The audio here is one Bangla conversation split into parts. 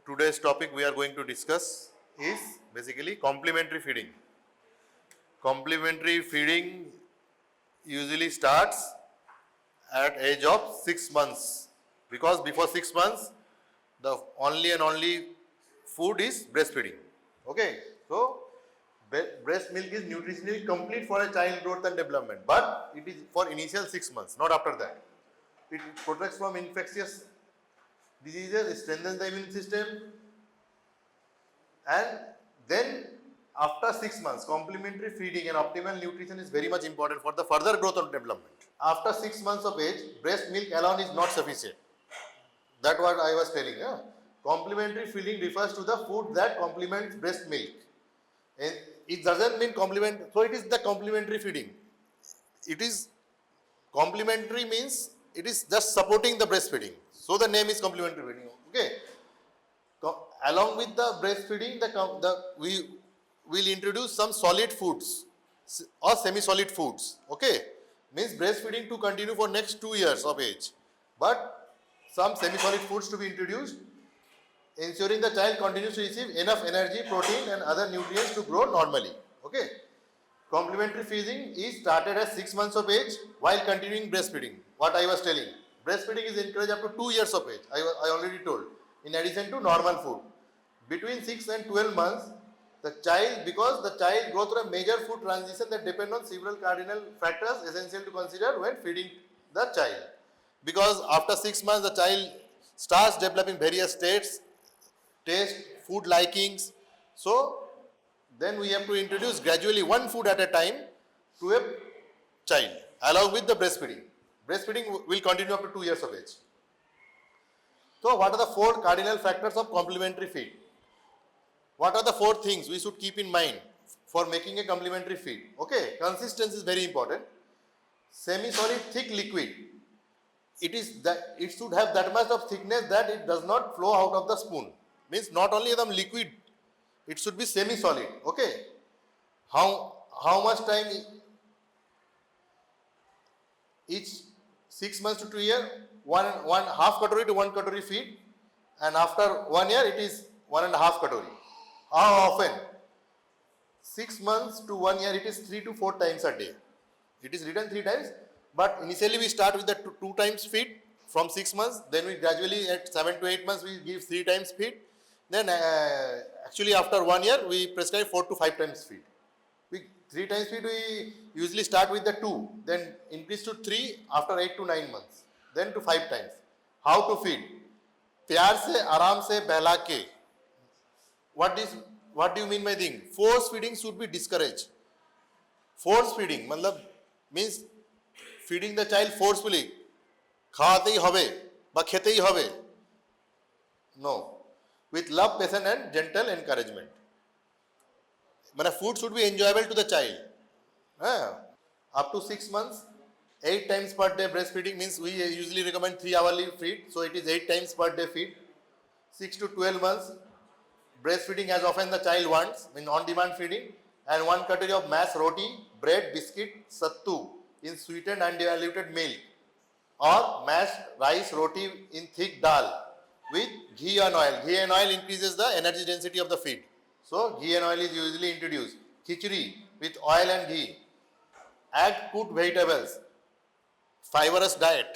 Today's topic we are going to discuss is basically complementary feeding. Complementary feeding usually starts at age of 6 months, because before 6 months the only and only food is breastfeeding. Okay, so breast milk is nutritionally complete for a child growth and development, but it is for initial 6 months, not after that. It protects from infectious diseases, strengthens the immune system, and then after 6 months, complementary feeding and optimal nutrition is very much important for the further growth and development. After 6 months of age, breast milk alone is not sufficient. That's what I was telling you. Complementary feeding refers to the food that complements breast milk. And it doesn't mean complement, so it is the complementary feeding. It is complementary means it is just supporting the breastfeeding. So the name is complementary feeding. Okay. Along with the breastfeeding, we will introduce some solid foods or semi-solid foods. Okay, means breastfeeding to continue for next 2 years of age, but some semi-solid foods to be introduced, ensuring the child continues to receive enough energy, protein, and other nutrients to grow normally. Okay, complementary feeding is started at 6 months of age while continuing breastfeeding. What I was telling, breastfeeding is encouraged up to 2 years of age. I already told. In addition to normal food, between 6 and 12 months, because the child goes through a major food transition that depend on several cardinal factors essential to consider when feeding the child. Because after 6 months, the child starts developing various taste, food likings. So then we have to introduce gradually one food at a time to a child, along with the breastfeeding. Breastfeeding will continue up to 2 years of age. So what are the 4 cardinal factors of complementary feed? What are the 4 things we should keep in mind for making a complementary feed? Okay, consistency is very important. Semi-solid thick liquid. It should have that much of thickness that it does not flow out of the spoon. Means not only the liquid, it should be semi-solid. Okay. How much time each 6 months to 2 years? One half katori to 1 katori feed, and after 1 year it is 1.5 katori. How often? 6 months to 1 year it is 3 to 4 times a day. It is written 3 times, but initially we start with the 2 times feed from 6 months. Then we gradually at 7 to 8 months we give 3 times feed. Then actually after 1 year we prescribe 4 to 5 times feed. 3 times feed we usually start with the 2, then increase to 3 after 8 to 9 months. Then to 5 times. How to feed? प्यार से, आराम से, बहला के. What do you mean by thing? Force feeding should be discouraged. Force feeding मतलब means feeding the child forcefully. খাওয়াতেই হবে বা খেতেই হবে. No. With love, patience and gentle encouragement. मतलब food should be enjoyable to the child. Up to 6 months. 8 times per day breastfeeding means we usually recommend 3 hourly feed, so it is 8 times per day feed. 6 to 12 months, breastfeeding as often the child wants, means on-demand feeding, and 1 katori of mashed roti, bread, biscuit, sattu in sweetened and diluted milk, or mashed rice roti in thick dal with ghee and oil. Ghee and oil increases the energy density of the feed. So ghee and oil is usually introduced. Khichdi with oil and ghee. Add cooked vegetables. Fibrous diet.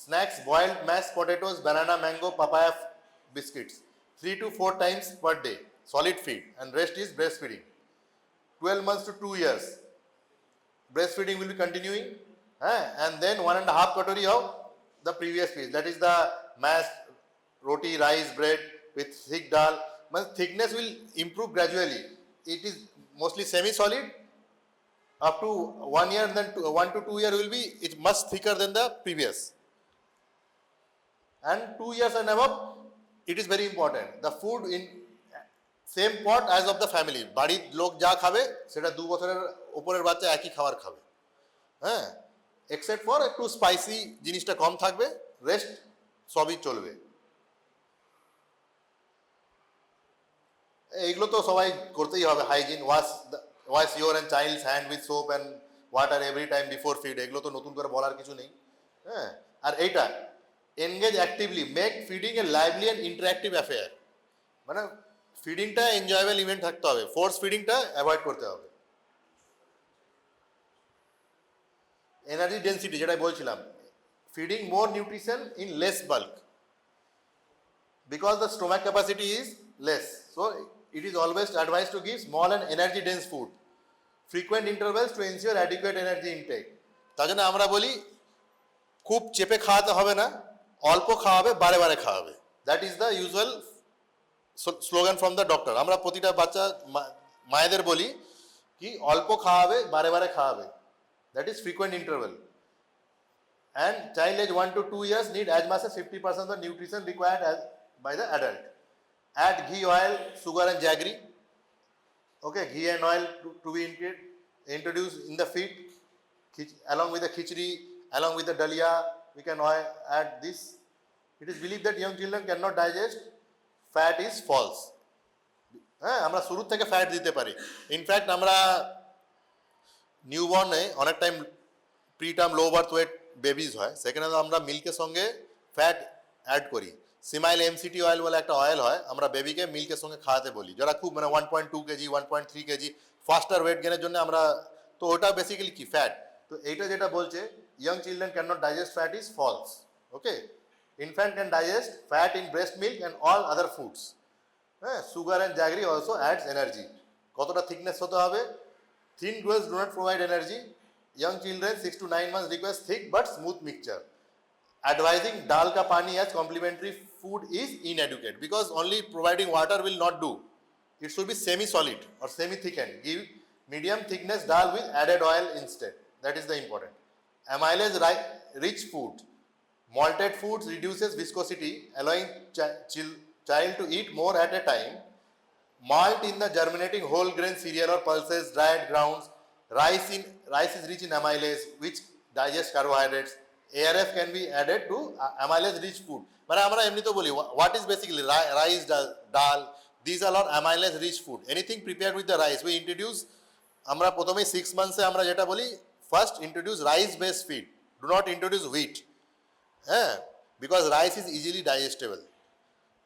Snacks, boiled mashed potatoes, banana, mango, papaya, biscuits. 3 to 4 times per day. Solid feed. And rest is breastfeeding. 12 months to 2 years. Breastfeeding will be continuing. And then 1.5 katori of the previous feed. That is the mashed roti, rice, bread with thick dal. But thickness will improve gradually. It is mostly semi-solid. Up to 1 year, and then 1 to 2 years will be it's much thicker than the previous. And 2 years and above, it is very important. The food in same pot as of the family. বাড়ির লোক যা খাবে সেটা 2 বছরের উপরের বাচ্চা একই খাবার খাবে. Except for একটু স্পাইসি জিনিসটা কম থাকবে, রেস্ট সবই চলবে. এগুলো তো সবাই করতেই হবে. Hygiene, wash your and child's hand with soap and water every time before feed. এগুলো তো নতুন করে বলার কিছু নেই. আর এইটা engage actively, make feeding A lively and interactive affair. মানে ফিডিংটা এনজয়েবল ইভেন্ট থাকতে হবে, ফোর্স ফিডিংটা অ্যাভয়েড করতে হবে। এনার্জি ডেন্সিটি যেটা বলছিলাম, feeding more nutrition in less bulk, because the stomach capacity is less, so it is always advised to give small and energy dense food, frequent intervals to ensure adequate energy intake. তার জন্য আমরা বলি খুব চেপে খাওয়াতে হবে না, অল্প খাওয়াবে, বারে বারে খাওয়াবে। That is the usual slogan from the doctor. আমরা প্রতিটা বাচ্চা মায়েদের বলি কি অল্প খাওয়াবে, বারে বারে খাওয়াবে, that is frequent interval. And child age 1 to 2 years need as much as 50% of the nutrition required as by the adult. Add ghee, oil, sugar and jaggery. Okay, ghee and oil to be introduced in the feed along with the khichdi, along with the dalia. We can add this. It is believed that young children cannot digest fat is false. হ্যাঁ, আমরা শুরু থেকে ফ্যাট দিতে পারি। ইনফ্যাক্ট আমরা নিউবর্নে অনেক time preterm low birth weight babies হয়, সেখানে আমরা মিল্কের সঙ্গে ফ্যাট অ্যাড করি। সিমাইল এমসিটি অয়েল বলে একটা অয়েল হয়, আমরা বেবিকে মিল্কের সঙ্গে খাওয়াতে বলি, যারা খুব মানে 1.2 কেজি 1.3 কেজি ফাস্টার ওয়েট গেনের জন্য আমরা, তো ওটা বেসিক্যালি কি ফ্যাট। তো এইটা যেটা বলছে young children cannot digest fat is false. Okay, infant can digest fat in breast milk and all other foods. Sugar and jaggery also adds energy. কতটা thickness হতে হবে? Thin growers do not provide energy. Young children 6 to 9 months request thick but smooth mixture. Advising dal ka pani as complementary food is inadequate because only providing water will not do. It should be semi-solid or semi-thickened. Give medium thickness dal with added oil instead. That is the important. Amylase rich food. Malted foods reduces viscosity, allowing child to eat more at a time. Malt in the germinating whole grain cereal or pulses, dried grounds. Rice is rich in amylase, which digests carbohydrates. ARF can be added to amylase rich food. মানে আমরা এমনি তো বলি what is basically rice, dal, these are all amylase rich food. Anything prepared with the rice we introduce, আমরা প্রথমে 6 months এ আমরা যেটা বলি first introduce rice based feed, do not introduce wheat, because rice is easily digestible.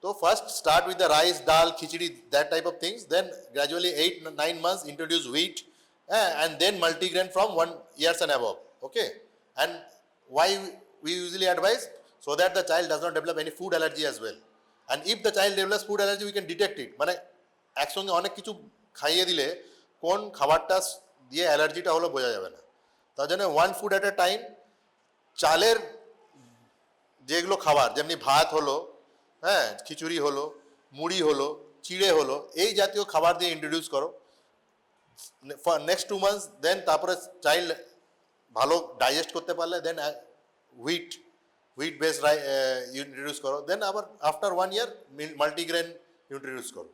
So first start with the rice, dal, khichdi, that type of things, then gradually 8-9 months introduce wheat, and then multigrain from 1 years and above. Okay, and why we usually advise, so that the child does not develop any food allergy as well. And if the child develops food allergy, we can detect it. মানে একসঙ্গে অনেক কিছু খাইয়ে দিলে কোন খাবারটা দিয়ে অ্যালার্জিটা হলো বোঝা যাবে না। তার জন্য 1 food at a time, চালের যেগুলো খাবার যেমনি ভাত হলো, খিচুড়ি হলো, মুড়ি হলো, চিড়ে হলো, এই জাতীয় খাবার দিয়ে ইন্ট্রোডিউস করো ফর নেক্সট 2 months, দেন তারপরে চাইল্ড ভালো ডাইজেস্ট করতে পারলে দেন হুইট বেসড ইন্ট্রোডিউস করো, দেন আবার আফটার 1 year মাল্টিগ্রেন ইন্ট্রোডিউস করো।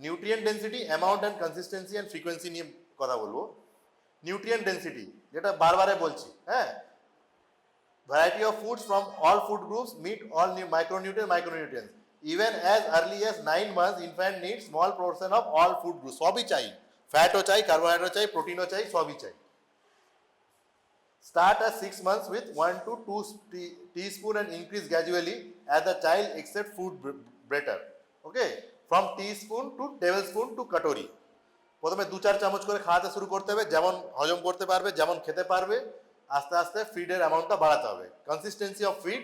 Nutrient density, amount and consistency and frequency নিয়ে কথা বলবো। নিউট্রিয়েন্ট ডেন্সিটি যেটা বারবারে বলছি, variety of foods from all food groups meet all new macronutrients. Even as early as 9 months, infant needs small portion of all food groups. সবই চাই, ফ্যাটও চাই, কার্বোহাইড্রেট চাই, প্রোটিনও চাই, সবই চাই। Start at 6 months with 1 to 2 teaspoon and increase gradually as the child accepts food better. Okay, from teaspoon to tablespoon to katori. প্রথমে 2-4 চামচ করে খাওয়াতে শুরু করতে হবে, যেমন হজম করতে পারবে, যেমন খেতে পারবে, আস্তে আস্তে ফিডের অ্যামাউন্টটা বাড়াতে হবে। Consistency of feed,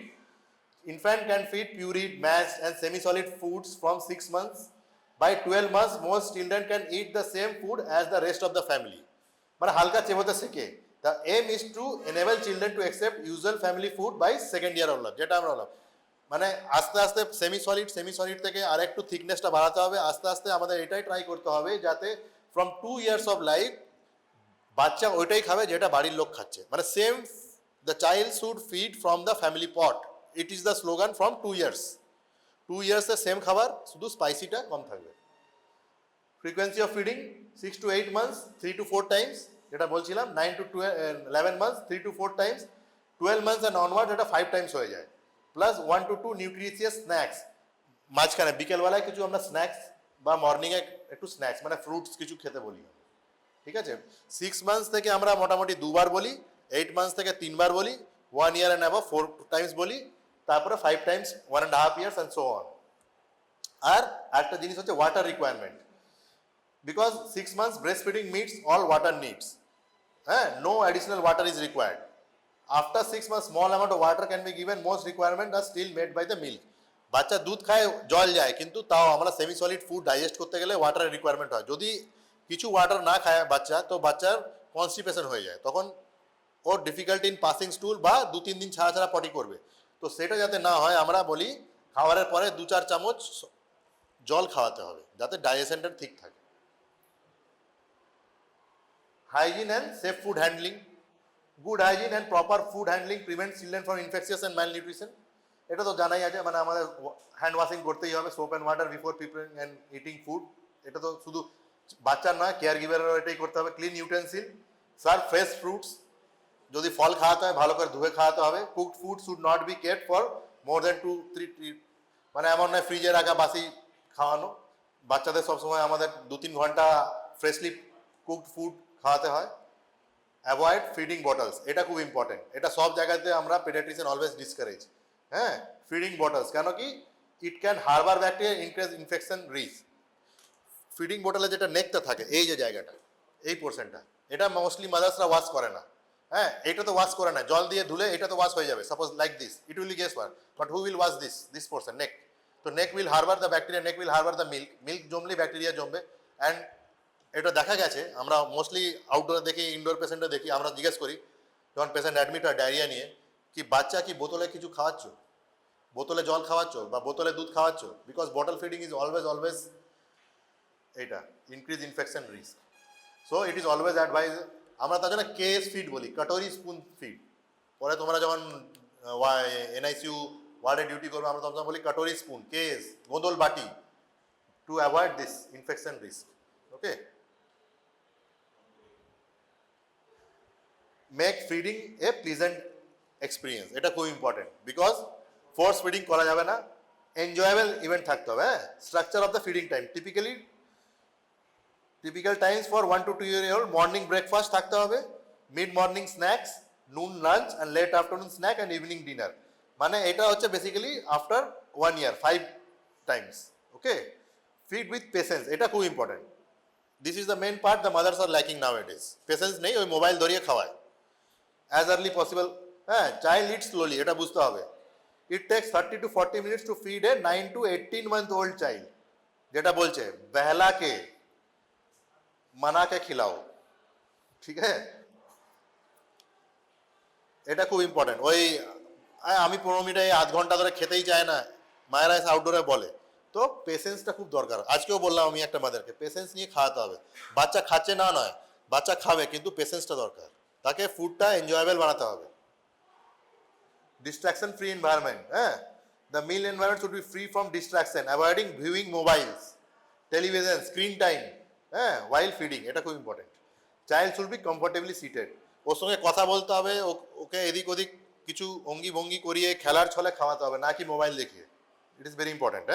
infant can feed pureed, mashed and semi-solid foods from 6 months. By 12 months, most children can eat the same food as the rest of the family. মানে হালকা চেবোতে শেখে। The aim is to enable children to accept usual family food by second year of life. যেটা আমরা বললাম, মানে আস্তে আস্তে সেমি সলিড থেকে আরেকটু থিকনেসটা বাড়াতে হবে। আস্তে আস্তে আমাদের এটাই ট্রাই করতে হবে যাতে ফ্রম 2 years of life বাচ্চা ওইটাই খাবে যেটা বাড়ির লোক খাচ্ছে। মানে same the child should feed from the family pot, it is the slogan from 2 years। 2 years-এ সেম খাবার, শুধু স্পাইসিটা কম থাকবে। Frequency of feeding 6 to 8 months 3 to 4 times, যেটা বলছিলাম 9 to 11 months 3 to 4 times, 12 months and onward এটা 5 times হয়ে যায়। প্লাস 1 to 2 নিউট্রিশিয়াস স্ন্যাক্স, মাঝখানে বিকেলবেলায় কিছু আমরা স্ন্যাক্স বা মর্নিংয়ে একটু স্ন্যাক্স মানে ফ্রুটস কিছু খেতে বলি। ঠিক আছে, 6 months থেকে আমরা মোটামুটি 2 বার বলি, 8 months থেকে 3 বার বলি, 1 year and above 4 times বলি, তারপরে 5 times 1.5 years and so on. আর একটা জিনিস হচ্ছে water requirement, because 6 months breastfeeding meets all water needs. No additional water is required. After 6 months, small amount of water can be given. Most requirements are still met by the milk. বাচ্চা দুধ খায়, জল যায়, কিন্তু তাও আমরা সেমি সলিড ফুড ডাইজেস্ট করতে গেলে ওয়াটারের রিকোয়ারমেন্ট হয়। যদি কিছু ওয়াটার না খায় বাচ্চা, তো বাচ্চার কনস্টিপেশন হয়ে যায়, তখন ওর ডিফিকাল্টি ইন পাসিং স্টুল বা 2-3 দিন ছাড়া ছাড়া পটি করবে। তো সেটা যাতে না হয় আমরা বলি খাবারের পরে 2-4 চামচ জল খাওয়াতে হবে, যাতে ডাইজেশনটা ঠিক থাকে। Hygiene and safe food handling. Good hygiene and proper food handling prevents children from infectious and malnutrition. এটা তো জানাই আছে, মানে আমাদের হ্যান্ড ওয়াশিং করতেই হবে, soap and water before preparing and eating food. এটা তো শুধু বাচ্চার নয়, কেয়ার গিভারেরও এটাই করতে হবে। Clean utensil, serve fresh fruits, যদি ফল খাওয়াতে হয় ভালো করে ধুয়ে খাওয়াতে হবে। Cooked food should not be kept for more than 2-3, মানে এমন নয় ফ্রিজে রাখা বাসি খাওয়ানো। বাচ্চাদের সবসময় আমাদের 2-3 ঘন্টা ফ্রেশলি কুকড ফুড খাওয়াতে হয়। অ্যাভয়েড ফিডিং বটলস, এটা খুব ইম্পর্টেন্ট। এটা সব জায়গাতে আমরা paediatrician always discourage. Feeding bottles, কেন কি it can harbour bacteria, increase infection risk. Feeding বোতলে যেটা নেকটা থাকে, এই যে জায়গাটা, এই পোর্শনটা, এটা মোস্টলি মাদার্সরা ওয়াশ করে না। এটা তো ওয়াশ করে না, জল দিয়ে ধুলে এটা তো ওয়াশ হয়ে যাবে। Suppose like this, it will gets wash, but who will wash this portion, neck. তো neck will harbour the bacteria, neck will harbour the milk জমলে ব্যাকটেরিয়া জমবে। অ্যান্ড এটা দেখা গেছে, আমরা মোস্টলি আউটডোরে দেখি, ইনডোর পেশেন্টে দেখি, আমরা জিজ্ঞেস করি যখন পেশেন্ট অ্যাডমিট হয় ডায়রিয়া নিয়ে, কি বাচ্চা কি বোতলে কিছু খাওয়াচ্ছ, বোতলে জল খাওয়াচ্ছ বা বোতলে দুধ খাওয়াচ্ছ? Because bottle feeding is always এটা increase infection risk. So it is always advise. আমরা তার জন্য কেএস ফিড বলি, কাটোরি স্পুন ফিড। পরে তোমরা যখন এনআইসিউ ওয়ার্ডে ডিউটি করবে, আমরা তখন বলি কাটোরি স্পুন, কেএস, গোদল বাটি, to avoid this infection risk. Okay, make feeding A pleasant experience, এটা খুব ইম্পর্টেন্ট। বিকজ ফোর্স ফিডিং করা যাবে না, এনজয়েবল ইভেন্ট থাকতে হবে। Structure of the feeding time, typical times for 1 to 2 year old, morning breakfast থাকতে হবে, mid morning snacks, noon lunch and late afternoon snack and evening dinner. মানে এটা হচ্ছে basically after 1 year 5 times। Okay, feed with patience, এটা খুব important. This is the main part the mothers are lacking now it is. Patience নেই, ওই মোবাইল ধরিয়ে খাওয়ায়। অ্যাজ আর্লি পসিবল, চাইল্ড ইট স্লোলি, এটা বুঝতে হবে। It takes 30 to 40 minutes to feed a 9 to 18 month old child। যেটা বলছে বেহলাকে মানাকে খিলাও, ঠিক আছে, এটা খুব ইম্পর্টেন্ট। ওই আমি 15 মিনিটে আধ ঘন্টা ধরে খেতেই চায় না, মায়েরা এসে আউটডোরে বলে। তো পেশেন্সটা খুব দরকার। আজকেও বললাম আমি একটা মাদারকে, পেশেন্স নিয়ে খাওয়াতে হবে। বাচ্চা খাচ্ছে না নয়, বাচ্চা খাবে, কিন্তু পেশেন্সটা দরকার। তাকে ফুডটা এনজয়েবল বানাতে হবে। Distraction free environment, the meal environment should be free from distraction, avoiding viewing mobiles, television, screen time, while feeding, এটা খুব important. Child should be comfortably seated, ওর সঙ্গে কথা বলতে হবে, ওকে এদিক ওদিক কিছু অঙ্গি ভঙ্গি করিয়ে খেলার ছলে খাওয়াতে হবে, না কি মোবাইল দেখিয়ে। It is very important.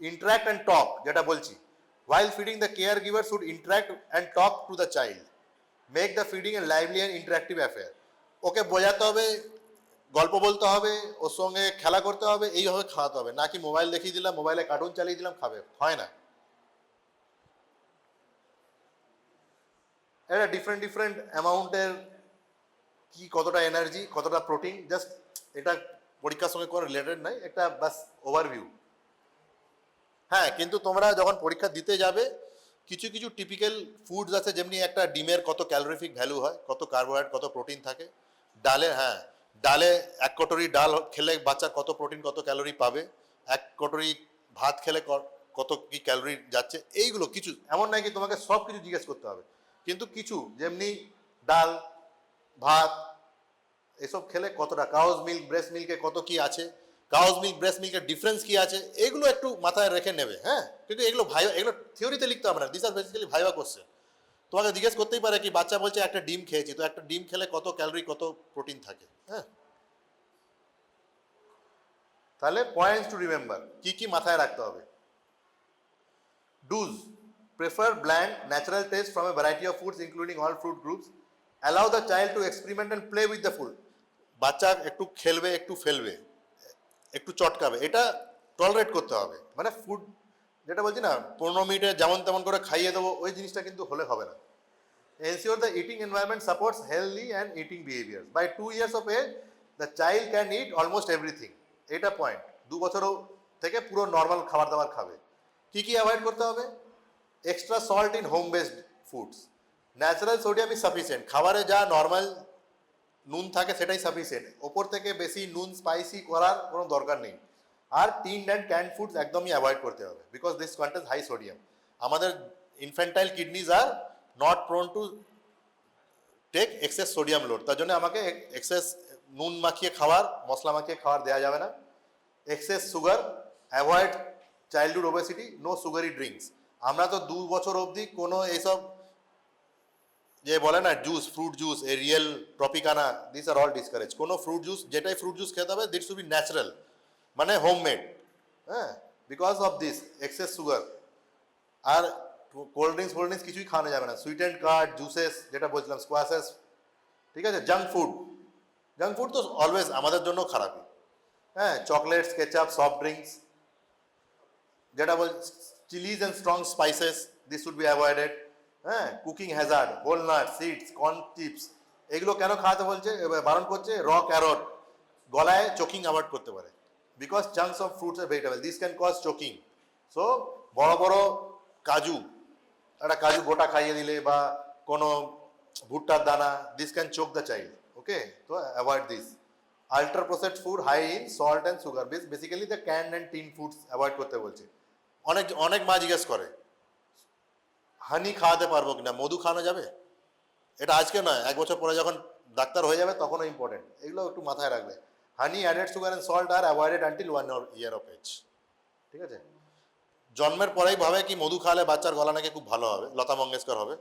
Interact and টক, যেটা বলছি, while feeding the caregiver should interact and talk to the child, make the feeding a lively and interactive affair। ওকে বোঝাতে হবে, গল্প বলতে হবে, ওর সঙ্গে খেলা করতে হবে, এইভাবে খাওয়াতে হবে, না কি মোবাইল দেখিয়ে দিলাম, মোবাইলে কার্টুন চালিয়ে দিলাম, খাবে, হয় না। এটা ডিফারেন্ট অ্যামাউন্টের কি, কতটা এনার্জি, কতটা প্রোটিন, জাস্ট এটা পরীক্ষার সঙ্গে কোনো রিলেটেড নাই, একটা বাস ওভারভিউ। কিন্তু তোমরা যখন পরীক্ষা দিতে যাবে, কিছু কিছু টিপিক্যাল ফুডস আছে, যেমনি একটা ডিমের কত ক্যালোরিফিক ভ্যালু হয়, কত কার্বোহাইড্রেট, কত প্রোটিন থাকে। ডালে ডালে 1 কটোরি ডাল খেলে বাচ্চা কত প্রোটিন কত ক্যালোরি পাবে, 1 কটোরি ভাত খেলে কত কি ক্যালোরি যাচ্ছে, এইগুলো কিছু, এমন নয় কি তোমাকে সব কিছু জিজ্ঞেস করতে হবে, কিন্তু কিছু যেমনি ডাল ভাত এসব খেলে কতটা, কাউজ মিল্ক ব্রেস্ট মিল্কে কত কি আছে, কাউজ মিল্ক ব্রেস্ট মিল্কের ডিফারেন্স কি আছে, এগুলো একটু মাথায় রেখে নেবে। কিন্তু এগুলো এগুলো থিওরিতে লিখতে হবে না, this are basically viva question. তোমাকে জিজ্ঞেস করতেই পারে কি বাচ্চা বলছে একটা ডিম খেয়েছি, তো একটা ডিম খেলে কত ক্যালোরি কত প্রোটিন থাকে। তাহলে পয়েন্টস টু রিমেম্বার, কি কি মাথায় রাখতে হবে। Do's, prefer bland natural taste from a variety of foods including all fruit groups, allow the child to experiment and play with the food. বাচ্চা একটু খেলবে, একটু ফেলবে, একটু চটকাবে, এটা টলারেট করতে হবে। মানে ফুড যেটা বলছি না 15 মিনিটে যেমন তেমন করে খাইয়ে দেবো, ওই জিনিসটা কিন্তু হলে হবে না। Ensure the eating environment supports healthy and eating behaviors. By 2 years of age, the child can eat almost everything. এটা পয়েন্ট। 2 বছর থেকে পুরো নর্মাল খাবার দাবার খাবে। কি কি অ্যাভয়েড করতে হবে? Extra salt in home based foods, natural sodium is sufficient. খাবারে যা নর্মাল নুন থাকে সেটাই সাফিসিয়েন্ট, ওপর থেকে বেশি নুন স্পাইসি করার কোনো দরকার নেই। আর টিন্ড অ্যান্ড ক্যান্ড ফুডস একদমই অ্যাভয়েড করতে হবে, because this contains high sodium. আমাদের infantile kidneys are not prone to take excess sodium load, তার জন্য আমাকে এক্সেস নুন মাখিয়ে খাবার, মশলা মাখিয়ে খাবার দেওয়া যাবে না। Excess sugar, avoid childhood obesity, no sugary drinks. আমরা তো 2 বছর অবধি কোনো এইসব যে বলে না juice, fruit juice, a real Tropicana, this are all discourage. কোনো ফ্রুট জুস, যেটাই ফ্রুট জুস খেতে হবে দিস শুড বি ন্যাচারাল, মানে হোমমেড। হ্যাঁ, because of this excess sugar. আর কোল্ড ড্রিঙ্কস কিছুই খাওয়ানো যাবে না। সুইট অ্যান্ড কার্ড, জুসেস যেটা বলছিলাম, স্কোয়াশেস, ঠিক আছে। জাঙ্ক ফুড তো অলওয়েজ আমাদের জন্য খারাপই। হ্যাঁ, চকলেটস, কেচাপ, সফট ড্রিঙ্কস, যেটা বল chillies and strong spices, this should be avoided. হ্যাঁ, cooking hazard, whole nut, seeds, corn chips, এগুলো কেন খাওয়াতে বলছে, বারণ করছে? র ক্যারট, গলায় চোকিং অ্যাভয়েড করতে পারে, বিকজ চাঙ্কস অফ ফ্রুটস আর vegetable, this can cause choking. So বড় বড় কাজু, একটা কাজু গোটা খাইয়ে দিলে বা কোনো ভুট্টার দানা, this can choke the child. Okay, তো avoid this. Ultra processed food high in salt and sugar, basically the canned and tin foods avoid করতে বলছে। অনেক মা জিজ্ঞেস করে হানি খাওয়াতে পারবো কিনা, মধু খাওয়ানো যাবে? এটা আজকে নয়, 1 বছর পরে যখন ডাক্তার হয়ে যাবে তখনও ইম্পর্টেন্ট। এগুলো একটু মাথায় রাখবে। Honey, added sugar and salt are avoided until 1 year of age। ঠিক আছে, জন্মের পরেই ভাবে কি মধু খাওয়ালে বাচ্চার গলা নাকি খুব ভালো হবে, লতা মঙ্গেশকর হবে।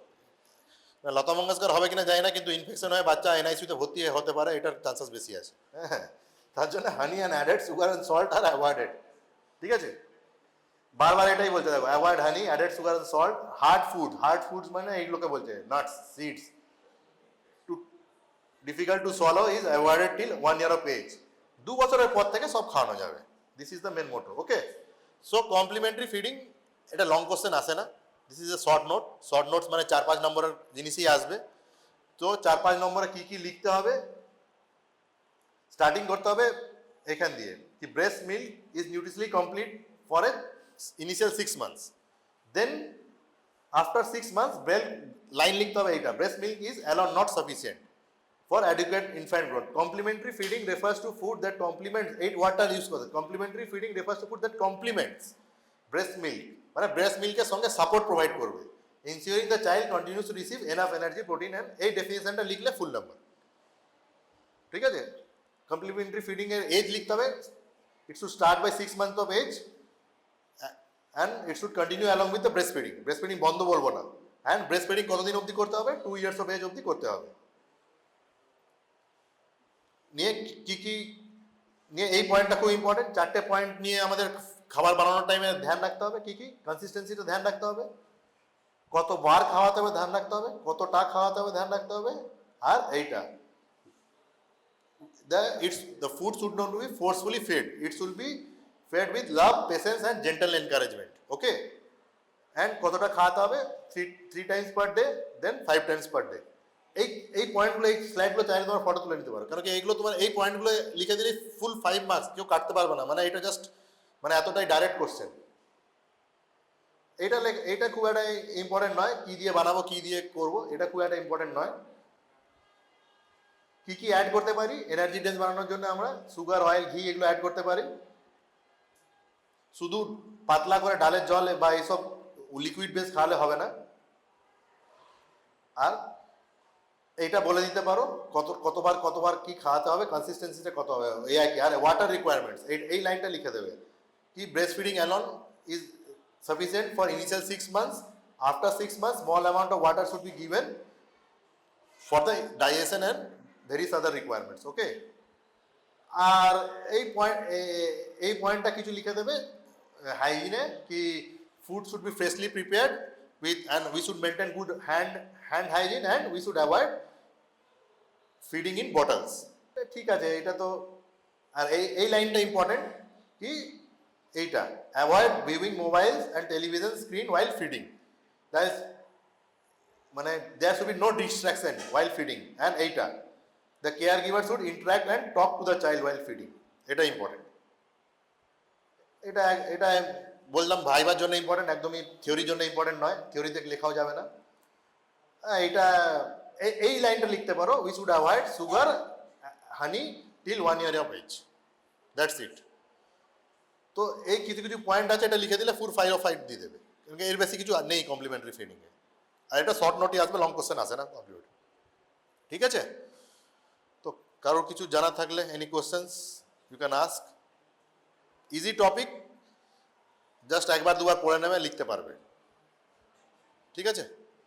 লতা মঙ্গেশকর হবে কিনা জানি না, কিন্তু ইনফেকশন হয়ে বাচ্চা এনআইসিউতে ভর্তি হতে পারে, এটার চান্সেস বেশি আছে। হ্যাঁ, তার জন্য honey and added sugar and salt are avoided. ঠিক আছে, বারবার এটাই বলতে দেখো, avoid honey, added sugar and salt. Hard foods মানে এইগুলোকে বলছে, nuts, seeds, too difficult to swallow is avoided till 1 year of age। 2 বছরের পর থেকে সব খাওয়ানো যাবে। This is the main motto. Okay, so complementary feeding, এটা লং কোশ্চেন আসে না, this is a short note. Short notes মানে 4-5 নম্বরের জিনিসই আসবে। তো 4-5 নম্বরে কি কি লিখতে হবে? স্টার্টিং করতে হবে এখান দিয়ে, কি breast milk is nutritionally complete for a initial 6 months। Then after 6 months line লিখতে হবে এইটা, breast milk is alone not sufficient for adequate infant growth. Complementary feeding refers to food that complements, 8 ওয়ার্ডটা ইউজ করতে। complementary feeding refers to food that complements breast milk, মানে breast milk এর সঙ্গে সাপোর্ট প্রোভাইড করবে, ensuring the child continues to receive enough energy, protein and এই ডেফিনিশনটা লিখলে ফুল নাম্বার। ঠিক আছে, complementary feeding এর এজ লিখতে হবে, it should start by 6 months of age and it should continue along with the breastfeeding। breastfeeding বন্ধ বলবো না। and breastfeeding কতদিন অবধি করতে হবে? 2 years of age অবধি করতে হবে। নিয়ে কি নিয়ে এই পয়েন্টটা খুব ইম্পর্টেন্ট। 4টে পয়েন্ট নিয়ে আমাদের খাবার বানানোর টাইমে ধ্যান রাখতে হবে। কি কনসিস্টেন্সিটা ধ্যান রাখতে হবে, কতবার খাওয়াতে হবে ধ্যান রাখতে হবে, কতটা খাওয়াতে হবে ধ্যান রাখতে হবে। আর এইটা the food should not be forcefully fed, it should be fed with love, patience and gentle encouragement। Okay, and কতটা খাওয়াতে হবে? 3 times per day, then 5 times per day। এই পয়েন্টগুলো, এই স্লাইডগুলো চাইলে তোমার ফটো তুলে নিতে পারো, কারণ কি এইগুলো তোমার এই পয়েন্টগুলো লিখে দিলে ফুল 5 মার্কস, কেউ কাটতে পারবে না। মানে এটা জাস্ট মানে এতটাই ডাইরেক্ট কোশ্চেন। এইটা খুব একটা ইম্পর্টেন্ট নয়, কি দিয়ে বানাবো কি দিয়ে করবো, এটা খুব একটা ইম্পর্টেন্ট নয়। কি অ্যাড করতে পারি এনার্জি ড্রিঙ্কস বানানোর জন্য? আমরা সুগার, অয়েল, ঘি এগুলো অ্যাড করতে পারি। শুধু পাতলা করে ডালের জল বা এইসব লিকুইড বেস খাওয়ালে হবে না। আর এইটা বলে দিতে পারো কতবার কি খাওয়াতে হবে, কনসিস্টেন্সিটা কত হবে, এই কি। আর ওয়াটার রিকোয়ারমেন্টস, এই লাইনটা লিখে দেবে, কি breast feeding alone is sufficient for initial 6 months। After 6 months small amount of water should be given for the digestion and various other requirements. Okay, আর এই পয়েন্টটা কিছু লিখে দেবে হাইজিনে, কি food should be freshly prepared with, and we should maintain good hand hygiene and we should avoid feeding in bottles। ঠিক আছে, এটা তো, আর এই লাইনটা ইম্পর্টেন্ট কি, এইটা avoid viewing mobiles and television screen while feeding, that is মানে there should be no distraction while feeding, and এইটা the care giver should interact and talk to the child while feeding, এটা ইম্পর্টেন্ট। এটা এটা বললাম ভাইবার জন্য ইম্পর্টেন্ট, একদমই থিওরির জন্য ইম্পর্টেন্ট নয়, থিওরিতে লেখাও যাবে না। এইটা এই লাইনটা লিখতে পারো, we should avoid sugar honey till 1 year of age, that's it. তো এই কিছু কিছু পয়েন্ট আছে, এটা লিখে দিলে ফুল 5 of 5 দিয়ে দেবে, কারণ এর বেশি কিছু নেই কমপ্লিমেন্টারি ফিডিংয়ে। আর এটা শর্ট নোটই আসবে, লং কোশ্চেন আসে না কমপ্লিমেন্টারি। ঠিক আছে, তো কারোর কিছু জানা থাকলে any questions you can ask. Easy topic, just একবার দুবার পড়ে নেবে, লিখতে পারবে। ঠিক আছে।